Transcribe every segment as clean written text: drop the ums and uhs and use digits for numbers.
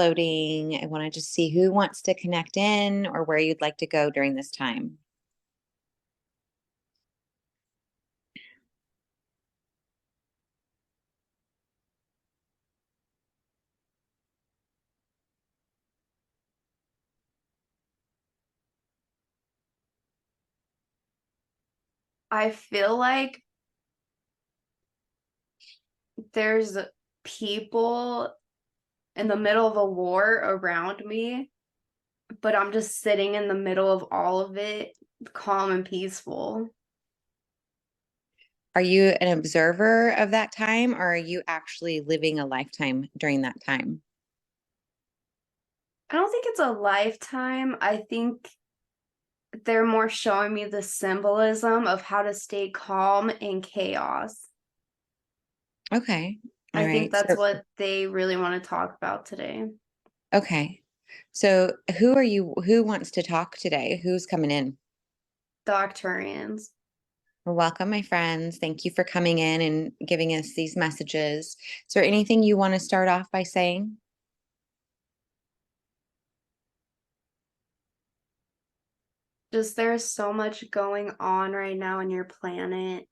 floating. I want to just see who wants to connect in or where you'd like to go during this time. I feel like there's people in the middle of a war around me, but I'm just sitting in the middle of all of it, calm and peaceful. Are you an observer of that time, or are you actually living a lifetime during that time? I don't think it's a lifetime. I think they're more showing me the symbolism of how to stay calm in chaos. Okay. All I think right. that's So, what they really want to talk about today. okay. So who wants to talk today? Who's coming in? The Arcturians. Well, welcome, my friends. Thank you for coming in and giving us these messages. Is there anything you want to start off by saying? Just there's so much going on right now in your planet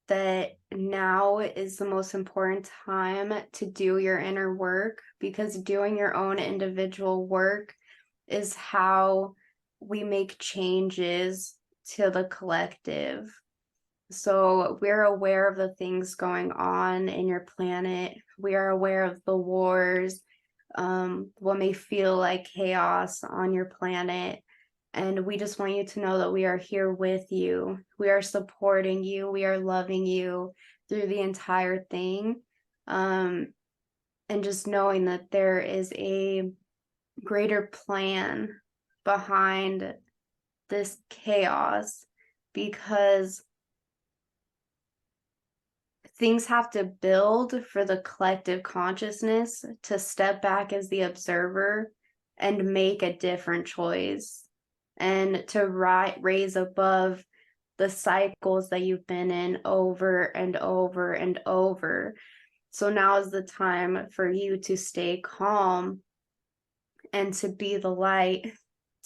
that now is the most important time to do your inner work, because doing your own individual work is how we make changes to the collective. So we're aware of the things going on in your planet. We are aware of the wars, what may feel like chaos on your planet. And we just want you to know that we are here with you. We are supporting you. We are loving you through the entire thing. And just knowing that there is a greater plan behind this chaos, because things have to build for the collective consciousness to step back as the observer and make a different choice, and to raise above the cycles that you've been in over and over and over. So now is the time for you to stay calm and to be the light,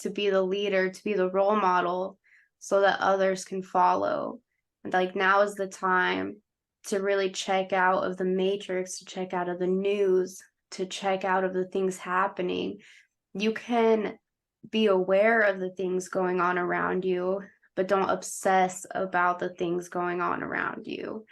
to be the leader, to be the role model, so that others can follow. And like now is the time to really check out of the matrix, to check out of the news, to check out of the things happening. You can be aware of the things going on around you, but don't obsess about the things going on around you.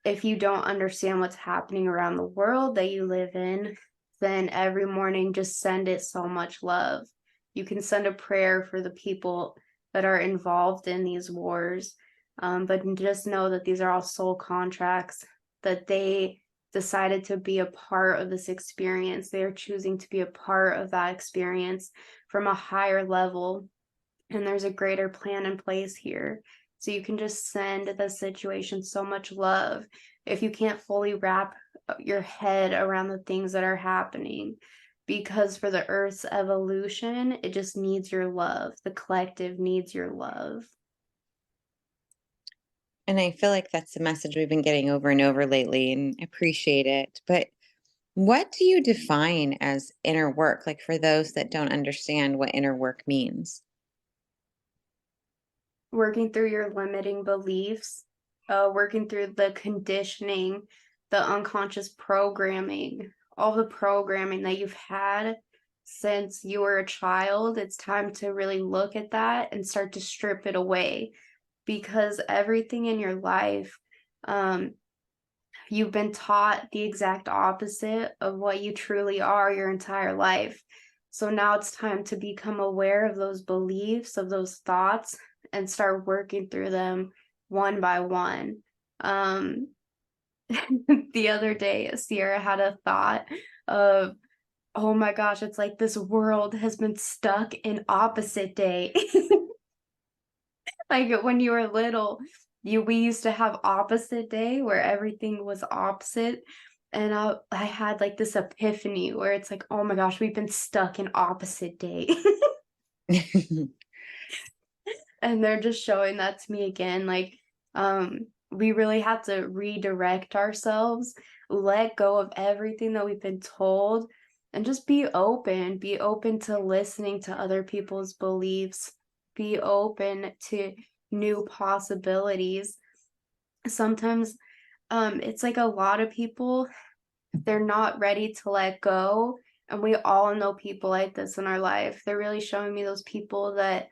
If you don't understand what's happening around the world that you live in, then every morning just send it so much love. You can send a prayer for the people that are involved in these wars, but just know that these are all soul contracts, that they decided to be a part of this experience. They are choosing to be a part of that experience from a higher level, and there's a greater plan in place here. So you can just send the situation so much love if you can't fully wrap your head around the things that are happening. Because for the Earth's evolution, it just needs your love. The collective needs your love. And I feel like that's the message we've been getting over and over lately, and I appreciate it. But what do you define as inner work? Like for those that don't understand what inner work means? Working through your limiting beliefs, working through the conditioning, the unconscious programming, all the programming that you've had since you were a child. It's time to really look at that and start to strip it away, because everything in your life, um, you've been taught the exact opposite of what you truly are your entire life. So now it's time to become aware of those beliefs, of those thoughts, and start working through them one by one. Um, the other day, Ceirra had a thought of, oh my gosh, it's like this world has been stuck in opposite day. Like when you were little, we used to have opposite day where everything was opposite. And I had like this epiphany where it's like, oh my gosh, we've been stuck in opposite day. And they're just showing that to me again. Like, we really have to redirect ourselves, let go of everything that we've been told, and just be open to listening to other people's beliefs, be open to new possibilities. Sometimes it's like a lot of people, they're not ready to let go. And we all know people like this in our life. They're really showing me those people that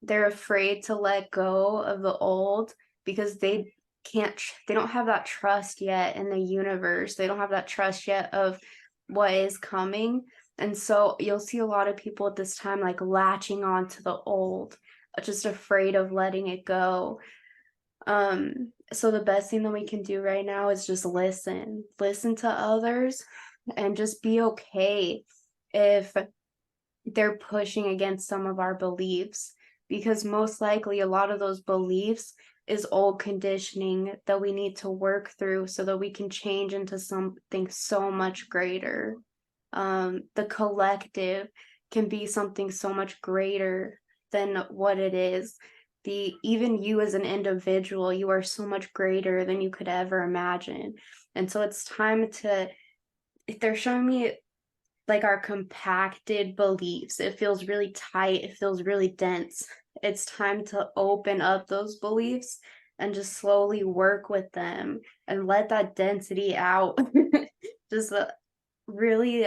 they're afraid to let go of the old because they don't have that trust yet in the universe. They don't have that trust yet of what is coming. And so you'll see a lot of people at this time like latching on to the old, just afraid of letting it go. So the best thing that we can do right now is just listen to others, and just be okay if they're pushing against some of our beliefs, because most likely a lot of those beliefs is old conditioning that we need to work through so that we can change into something so much greater. The collective can be something so much greater than what it is. Even you as an individual, you are so much greater than you could ever imagine. And so it's time to, if they're showing me like our compacted beliefs, it feels really tight, it feels really dense. It's time to open up those beliefs and just slowly work with them and let that density out. Just really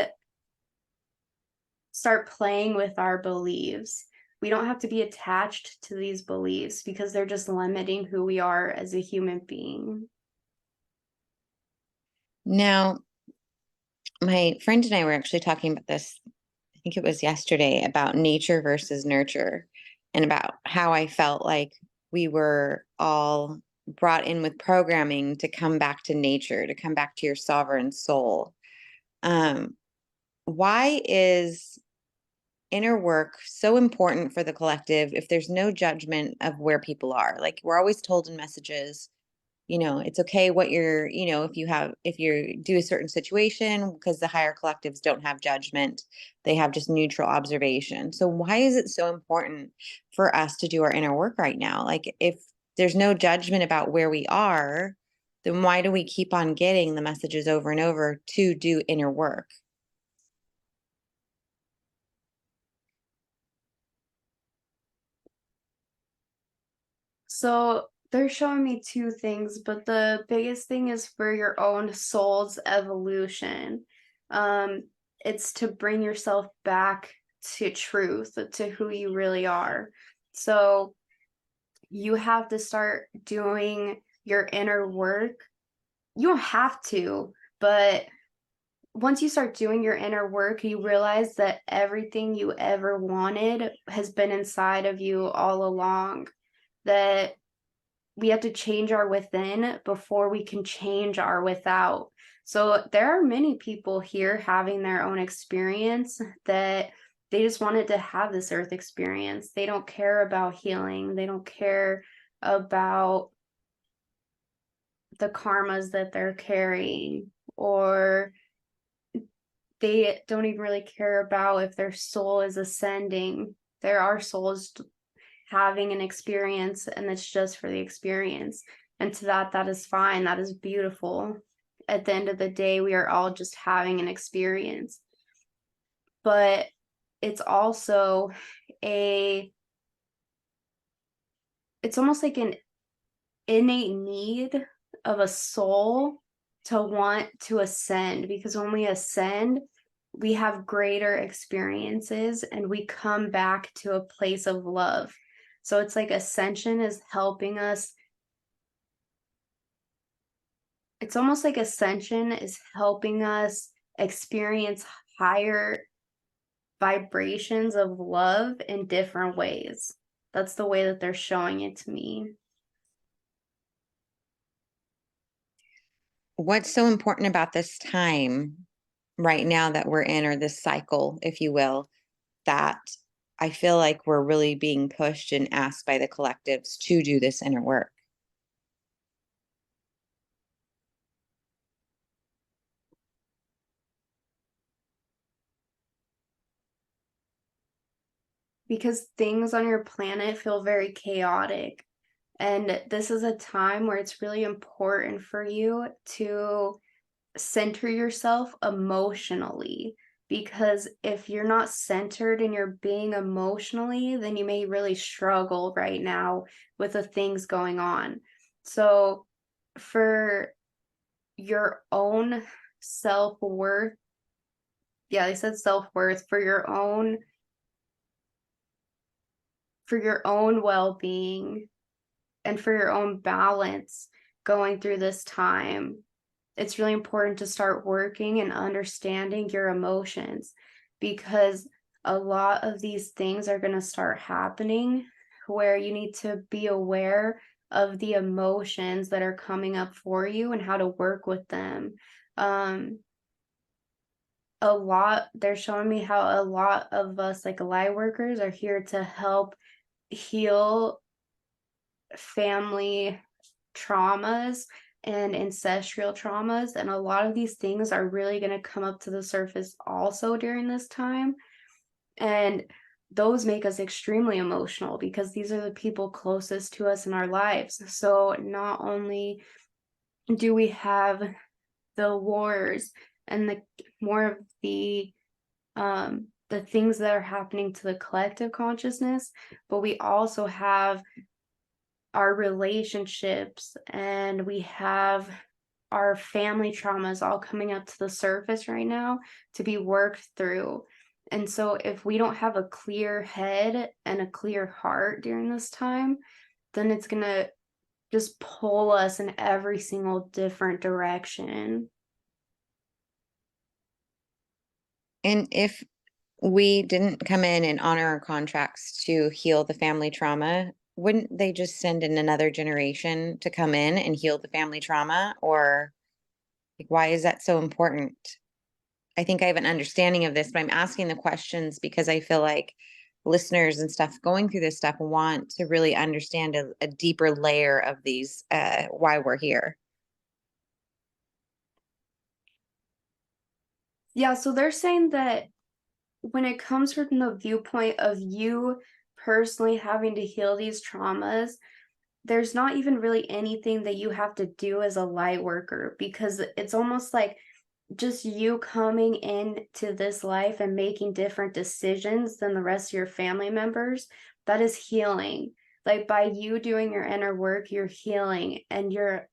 start playing with our beliefs. We don't have to be attached to these beliefs because they're just limiting who we are as a human being. Now, my friend and I were actually talking about this, I think it was yesterday, about nature versus nurture, and about how I felt like we were all brought in with programming to come back to nature, to come back to your sovereign soul. Um, why is inner work so important for the collective if there's no judgment of where people are? Like, we're always told in messages, it's okay what you're, if you do a certain situation, because the higher collectives don't have judgment, they have just neutral observation. So why is it so important for us to do our inner work right now? Like, if there's no judgment about where we are, then why do we keep on getting the messages over and over to do inner work? So they're showing me two things, but the biggest thing is for your own soul's evolution. Um, it's to bring yourself back to truth, to who you really are. So you have to start doing your inner work. You don't have to, but once you start doing your inner work, you realize that everything you ever wanted has been inside of you all along. That we have to change our within before we can change our without. So there are many people here having their own experience that they just wanted to have this earth experience. They don't care about healing. They don't care about the karmas that they're carrying, or they don't even really care about if their soul is ascending. There are souls having an experience, and it's just for the experience. And to that is fine. That is beautiful. At the end of the day, we are all just having an experience. But it's also a, it's almost like an innate need of a soul to want to ascend, because when we ascend, we have greater experiences and we come back to a place of love. So it's like ascension is helping us. It's almost like ascension is helping us experience higher vibrations of love in different ways. That's the way that they're showing it to me. What's so important about this time right now that we're in, or this cycle, if you will, that I feel like we're really being pushed and asked by the collectives to do this inner work? Because things on your planet feel very chaotic. And this is a time where it's really important for you to center yourself emotionally, because if you're not centered and you're being emotionally, then you may really struggle right now with the things going on. So for your own self-worth, yeah, they said self-worth, for your own well-being and for your own balance going through this time, it's really important to start working and understanding your emotions, because a lot of these things are going to start happening where you need to be aware of the emotions that are coming up for you and how to work with them. Um, they're showing me how a lot of us, like light workers, are here to help heal family traumas and ancestral traumas, and a lot of these things are really going to come up to the surface also during this time, and those make us extremely emotional because these are the people closest to us in our lives. So not only do we have the wars and the more of the things that are happening to the collective consciousness, but we also have our relationships, and we have our family traumas all coming up to the surface right now to be worked through. And so if we don't have a clear head and a clear heart during this time, then it's going to just pull us in every single different direction. And if we didn't come in and honor our contracts to heal the family trauma, wouldn't they just send in another generation to come in and heal the family trauma? Or like, why is that so important? I think I have an understanding of this, but I'm asking the questions because I feel like listeners and stuff going through this stuff want to really understand a deeper layer of these, why we're here. Yeah, so they're saying that when it comes from the viewpoint of you personally having to heal these traumas, there's not even really anything that you have to do as a light worker, because it's almost like just you coming into this life and making different decisions than the rest of your family members. That is healing. Like by you doing your inner work, you're healing and you're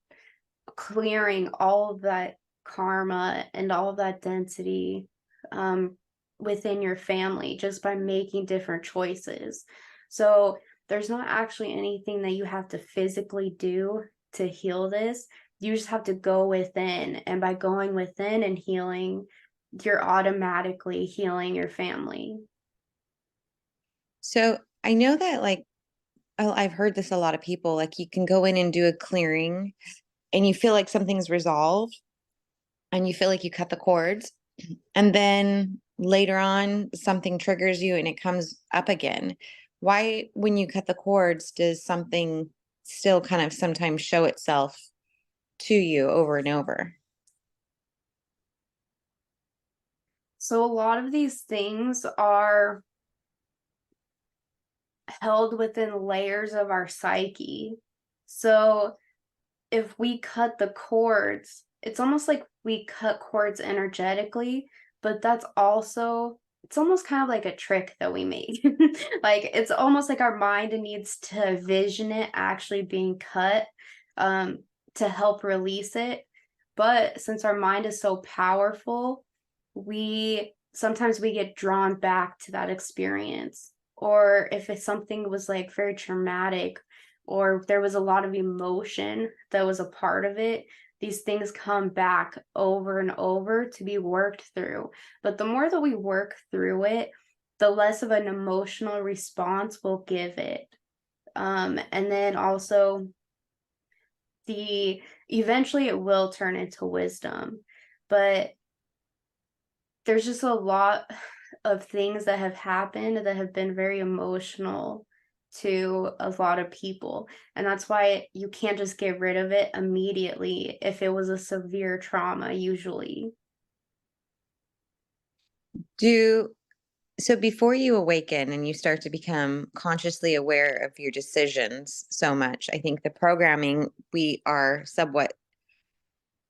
clearing all of that karma and all of that density um, within your family just by making different choices. So there's not actually anything that you have to physically do to heal this. You just have to go within. And by going within and healing, you're automatically healing your family. So I know that, like, I've heard this a lot of people, like, you can go in and do a clearing and you feel like something's resolved and you feel like you cut the cords. And then later on, something triggers you and it comes up again. Why, when you cut the cords, does something still kind of sometimes show itself to you over and over? So a lot of these things are held within layers of our psyche. So if we cut the cords, it's almost like we cut cords energetically, but it's almost kind of like a trick that we make. Like it's almost like our mind needs to vision it actually being cut um, to help release it. But since our mind is so powerful, we sometimes we get drawn back to that experience. Or if it's something was like very traumatic or there was a lot of emotion that was a part of it, these things come back over and over to be worked through. But the more that we work through it, the less of an emotional response we'll give it. And then also the eventually it will turn into wisdom. But there's just a lot of things that have happened that have been very emotional to a lot of people. And that's why you can't just get rid of it immediately if it was a severe trauma, usually. Do So before you awaken and you start to become consciously aware of your decisions so much, I think the programming, we are somewhat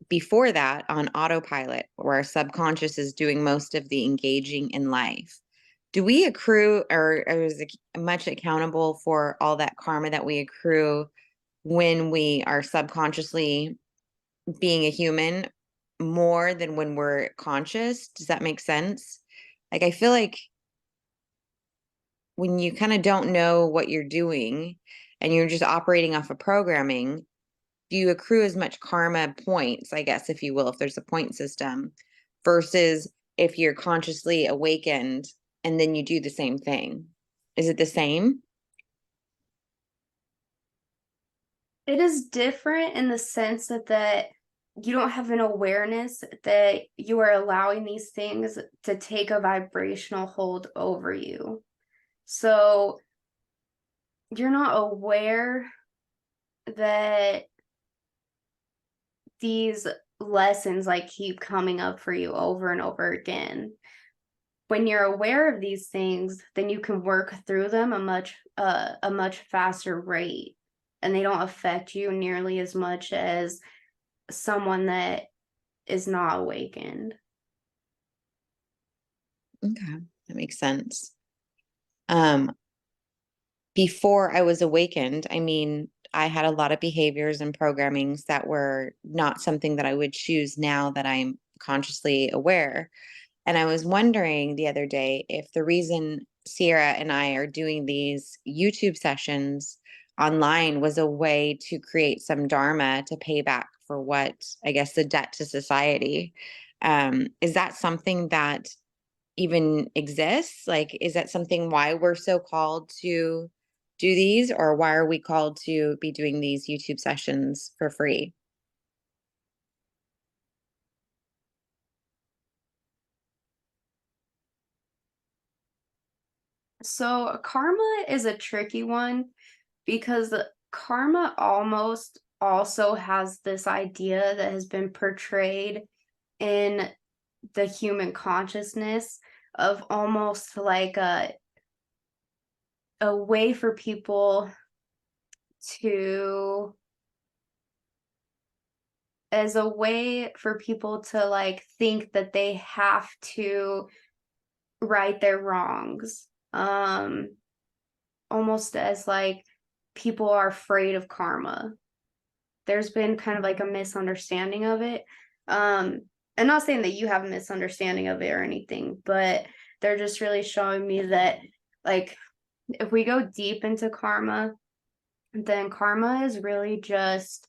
before that on autopilot, where our subconscious is doing most of the engaging in life. Do we accrue or is it much accountable for all that karma that we accrue when we are subconsciously being a human more than when we're conscious? Does that make sense? Like, I feel like when you kind of don't know what you're doing and you're just operating off of programming, do you accrue as much karma points, I guess, if you will, if there's a point system, versus if you're consciously awakened and then you do the same thing? Is it the same? It is different in the sense that you don't have an awareness that you are allowing these things to take a vibrational hold over you. So you're not aware that these lessons like keep coming up for you over and over again. When you're aware of these things, then you can work through them a much faster rate, and they don't affect you nearly as much as someone that is not awakened. Okay, that makes sense. Um, Before I was awakened, I mean, I had a lot of behaviors and programmings that were not something that I would choose now that I'm consciously aware. And I was wondering the other day if the reason Ceirra and I are doing these YouTube sessions online was a way to create some dharma to pay back for what, I guess, the debt to society. Is that something that even exists? Like, is that something why we're so called to do these, or why are we called to be doing these YouTube sessions for free? So karma is a tricky one because karma almost also has this idea that has been portrayed in the human consciousness of almost like a way for people to as a way for people to like think that they have to right their wrongs. Almost as like people are afraid of karma. There's been kind of like a misunderstanding of it. I'm not saying that you have a misunderstanding of it or anything, but they're just really showing me that like if we go deep into karma, then karma is really just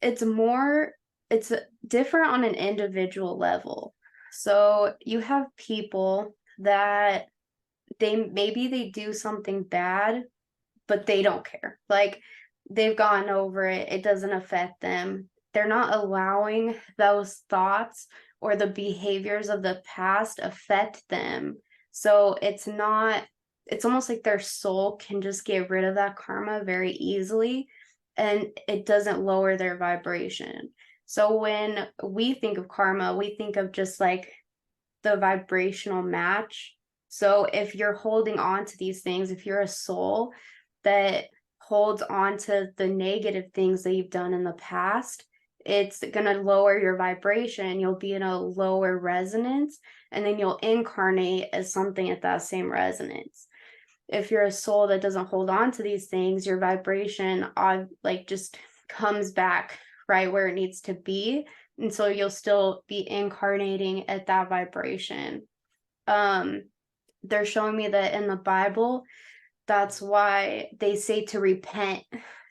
it's more it's different on an individual level. So you have people that they do something bad, but they don't care. Like they've gotten over it. It doesn't affect them. They're not allowing those thoughts or the behaviors of the past affect them. So it's almost like their soul can just get rid of that karma very easily, and it doesn't lower their vibration. So when we think of karma, we think of just like the vibrational match. So if you're holding on to these things, if you're a soul that holds on to the negative things that you've done in the past, it's going to lower your vibration. You'll be in a lower resonance, and then you'll incarnate as something at that same resonance. If you're a soul that doesn't hold on to these things, your vibration like just comes back right where it needs to be, and so you'll still be incarnating at that vibration. They're showing me that in the Bible, that's why they say to repent,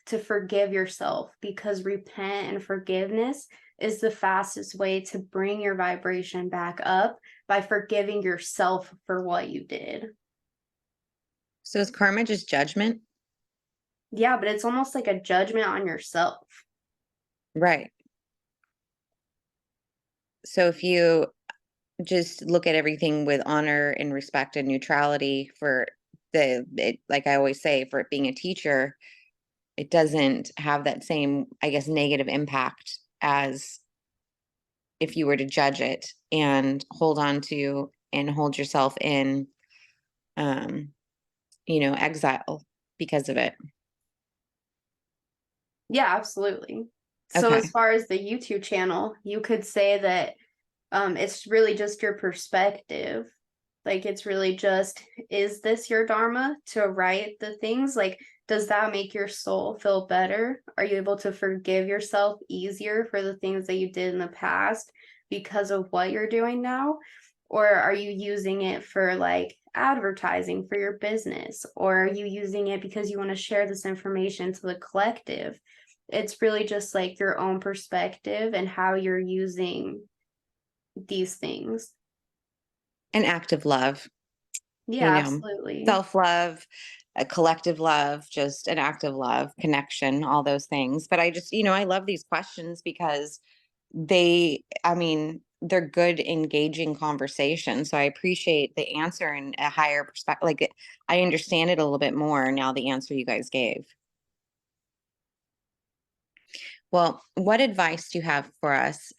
to forgive yourself, because repent and forgiveness is the fastest way to bring your vibration back up by forgiving yourself for what you did. So is karma just judgment? Yeah, but it's almost like a judgment on yourself. Right. So if you just look at everything with honor and respect and neutrality for like I always say, for it being a teacher, it doesn't have that same, I guess, negative impact as if you were to judge it and hold on to and hold yourself in exile because of it. Yeah, absolutely. So Okay. as far as the YouTube channel, you could say that it's really just your perspective. Like it's really just, is this your dharma to write the things? Like, does that make your soul feel better? Are you able to forgive yourself easier for the things that you did in the past because of what you're doing now? Or are you using it for like advertising for your business? Or are you using it because you want to share this information to the collective? It's really just like your own perspective and how you're using these things. An act of love, you Yeah, know, absolutely. self-love, a collective love, just an act of love, connection, all those things. But I just, I love these questions because they're good, engaging conversation. So I appreciate the answer and a higher perspective. Like I understand it a little bit more now, the answer you guys gave. Well, what advice do you have for us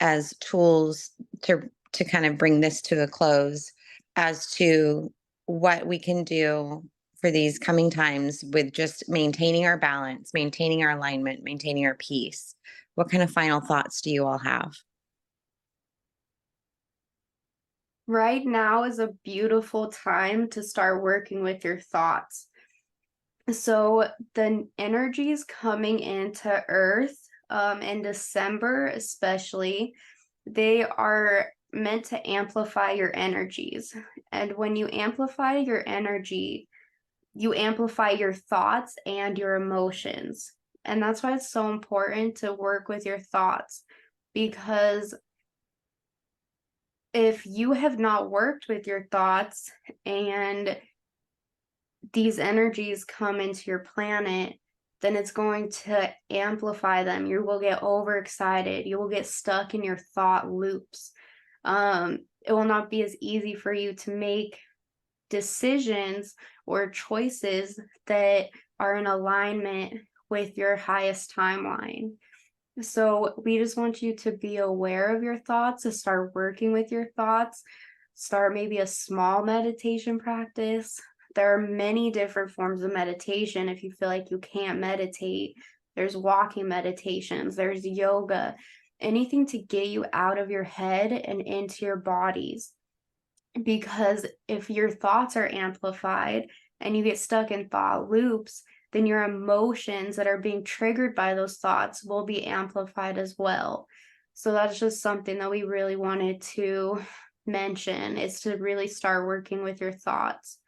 as tools to kind of bring this to a close as to what we can do for these coming times with just maintaining our balance, maintaining our alignment, maintaining our peace? What kind of final thoughts do you all have? Right now is a beautiful time to start working with your thoughts. So the energies coming into Earth in December, especially, they are meant to amplify your energies. And when you amplify your energy, you amplify your thoughts and your emotions. And that's why it's so important to work with your thoughts, because if you have not worked with your thoughts and these energies come into your planet, then it's going to amplify them. You will get overexcited. You will get stuck in your thought loops. It will not be as easy for you to make decisions or choices that are in alignment with your highest timeline. So we just want you to be aware of your thoughts, to start working with your thoughts, start maybe a small meditation practice. There are many different forms of meditation. If you feel like you can't meditate, there's walking meditations, there's yoga, anything to get you out of your head and into your bodies. Because if your thoughts are amplified and you get stuck in thought loops, then your emotions that are being triggered by those thoughts will be amplified as well. So that's just something that we really wanted to mention, is to really start working with your thoughts.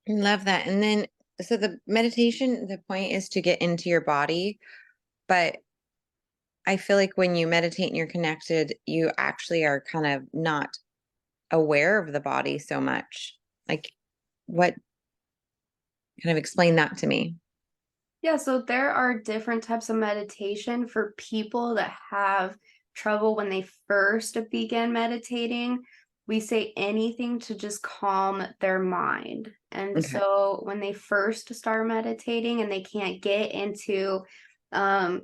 Love that. And then, so the meditation, the point is to get into your body. But I feel like when you meditate and you're connected, you actually are kind of not aware of the body so much. Like, what kind of explain that to me? Yeah, so there are different types of meditation for people that have trouble when they first begin meditating. We say anything to just calm their mind. And Okay. so when they first start meditating and they can't get into um,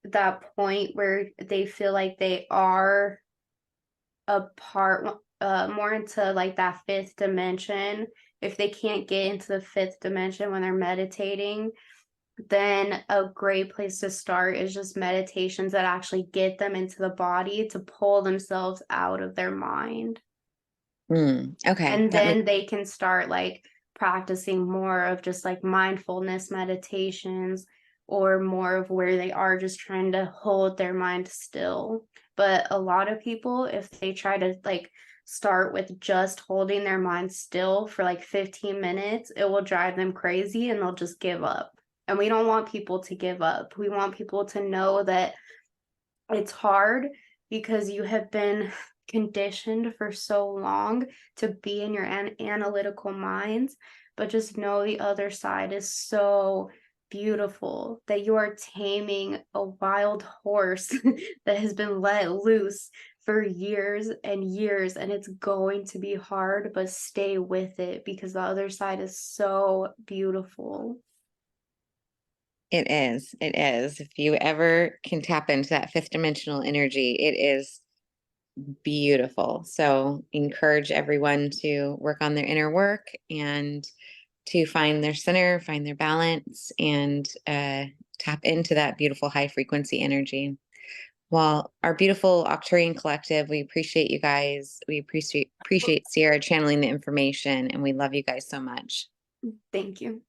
that point where they feel like they are a part, more into like that fifth dimension, if they can't get into the fifth dimension when they're meditating, then a great place to start is just meditations that actually get them into the body to pull themselves out of their mind. Okay. And That makes then they can start like practicing more of just like mindfulness meditations, or more of where they are just trying to hold their mind still. But a lot of people, if they try to like start with just holding their mind still for like 15 minutes, it will drive them crazy and they'll just give up. And we don't want people to give up. We want people to know that it's hard because you have been conditioned for so long to be in your analytical minds, but just know the other side is so beautiful, that you are taming a wild horse that has been let loose for years and years, and it's going to be hard, but stay with it because the other side is so beautiful. It is. It is. If you ever can tap into that fifth dimensional energy, it is. beautiful. So encourage everyone to work on their inner work and to find their center, find their balance, and tap into that beautiful high frequency energy. Well, our beautiful Arcturian collective, we appreciate you guys. We appreciate Ceirra channeling the information, and we love you guys so much. Thank you.